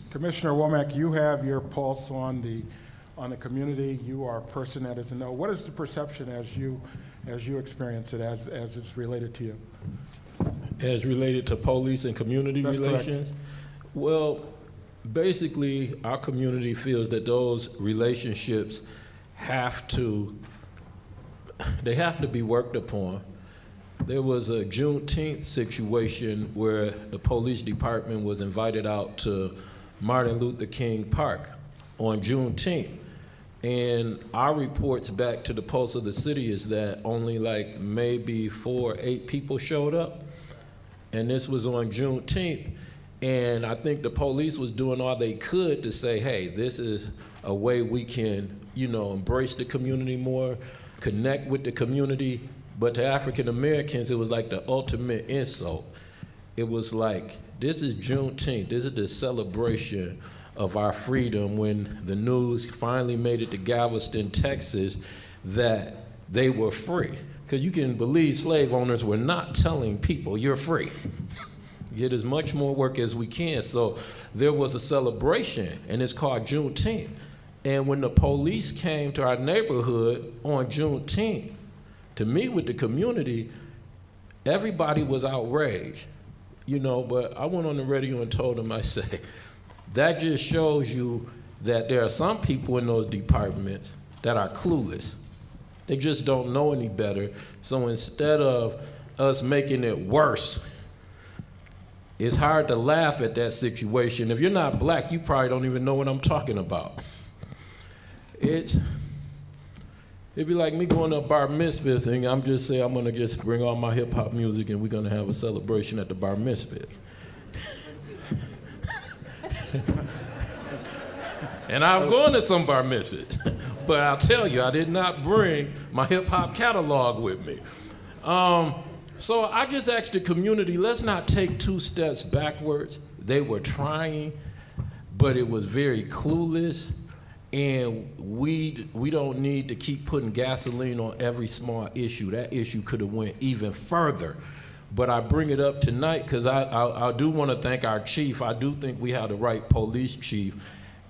Commissioner Womack, you have your pulse on the community. You are a person that is a know. What is the perception as you experience it, as it's related to you? As related to police and community That's relations? Correct. Well, basically, our community feels that those relationships have to be worked upon. There was a Juneteenth situation where the police department was invited out to Martin Luther King Park on Juneteenth. And our reports back to the Pulse of the City is that only like maybe 4 or 8 people showed up. And this was on Juneteenth. And I think the police was doing all they could to say, hey, this is a way we can, embrace the community more, connect with the community. But to African Americans, it was like the ultimate insult. It was like, this is Juneteenth. This is the celebration of our freedom when the news finally made it to Galveston, Texas, that they were free. Because you can believe slave owners were not telling people, you're free. Get as much more work as we can. So there was a celebration, and it's called Juneteenth. And when the police came to our neighborhood on Juneteenth to meet with the community, everybody was outraged, but I went on the radio and told them, I say, that just shows you that there are some people in those departments that are clueless. They just don't know any better. So instead of us making it worse, it's hard to laugh at that situation. If you're not black, you probably don't even know what I'm talking about. It'd be like me going to a bar mitzvah thing. I'm just saying I'm gonna just bring all my hip hop music and we're gonna have a celebration at the bar mitzvah. And I'm going to some bar mitzvahs, but I'll tell you, I did not bring my hip hop catalog with me. So I just asked the community, let's not take 2 steps backwards. They were trying, but it was very clueless. And we don't need to keep putting gasoline on every small issue. That issue could have went even further. But I bring it up tonight because I do want to thank our chief. I do think we have the right police chief.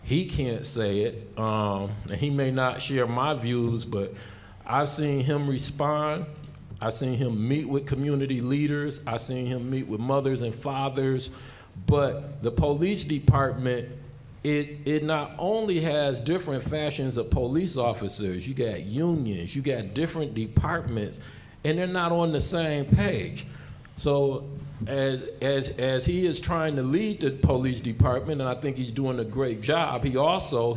He can't say it, and he may not share my views, but I've seen him respond. I've seen him meet with community leaders. I've seen him meet with mothers and fathers. But the police department, it not only has different fashions of police officers, you got unions, you got different departments, and they're not on the same page. So as he is trying to lead the police department, and I think he's doing a great job, he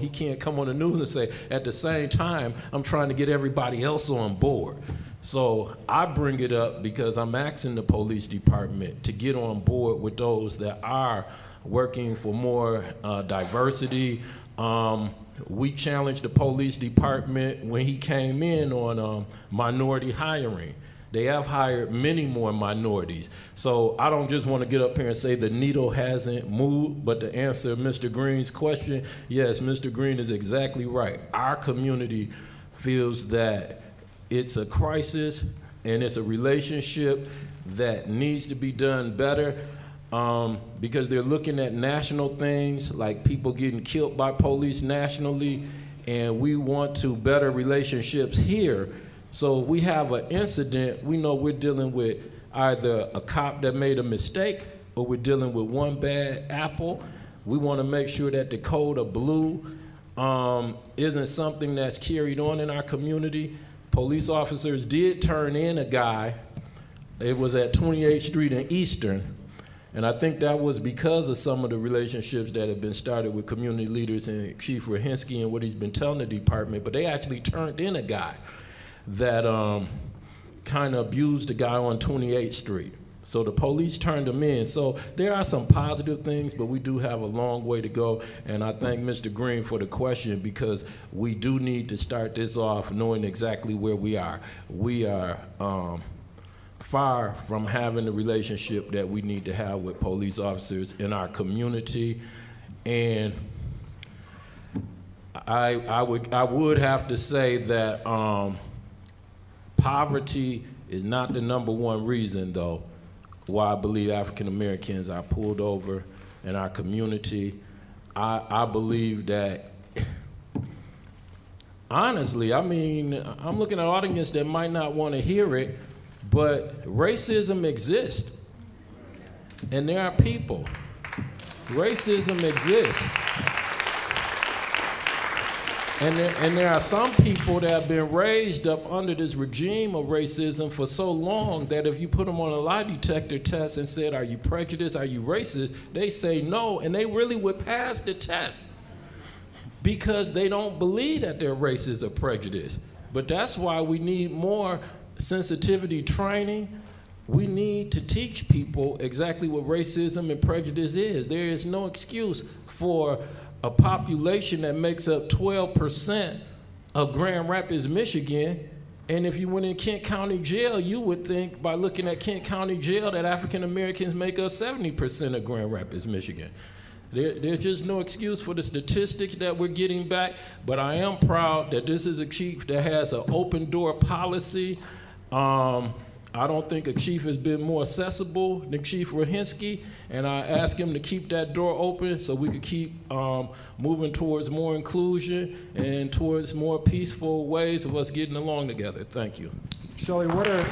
can't come on the news and say, at the same time, I'm trying to get everybody else on board. So I bring it up because I'm asking the police department to get on board with those that are working for more diversity. We challenged the police department when he came in on minority hiring. They have hired many more minorities. So I don't just want to get up here and say the needle hasn't moved, but to answer Mr. Green's question, yes, Mr. Green is exactly right. Our community feels that it's a crisis and it's a relationship that needs to be done better. Because they're looking at national things like people getting killed by police nationally, and we want to better relationships here. So if we have an incident, we know we're dealing with either a cop that made a mistake or we're dealing with one bad apple. We want to make sure that the code of blue isn't something that's carried on in our community. Police officers did turn in a guy. It was at 28th Street and Eastern. And I think that was because of some of the relationships that have been started with community leaders and Chief Rahinsky and what he's been telling the department. But they actually turned in a guy that kind of abused the guy on 28th Street. So the police turned him in. So there are some positive things, but we do have a long way to go. And I thank Mr. Green for the question because we do need to start this off knowing exactly where we are. We are far from having the relationship that we need to have with police officers in our community. And I would have to say that poverty is not the #1 reason, though, why I believe African Americans are pulled over in our community. I believe that, honestly, I mean, I'm looking at an audience that might not want to hear it, but racism exists. And there are people. Racism exists. And there are some people that have been raised up under this regime of racism for so long that if you put them on a lie detector test and said, are you prejudiced, are you racist, they say no, and they really would pass the test because they don't believe that they're racist or prejudiced. But that's why we need more sensitivity training. We need to teach people exactly what racism and prejudice is. There is no excuse for a population that makes up 12% of Grand Rapids, Michigan, and if you went in Kent County Jail, you would think by looking at Kent County Jail that African Americans make up 70% of Grand Rapids, Michigan. There's just no excuse for the statistics that we're getting back, but I am proud that this is a chief that has an open door policy. I don't think a chief has been more accessible than Chief Rahinsky, and I ask him to keep that door open so we could keep moving towards more inclusion and towards more peaceful ways of us getting along together. Thank you. Shelley, what are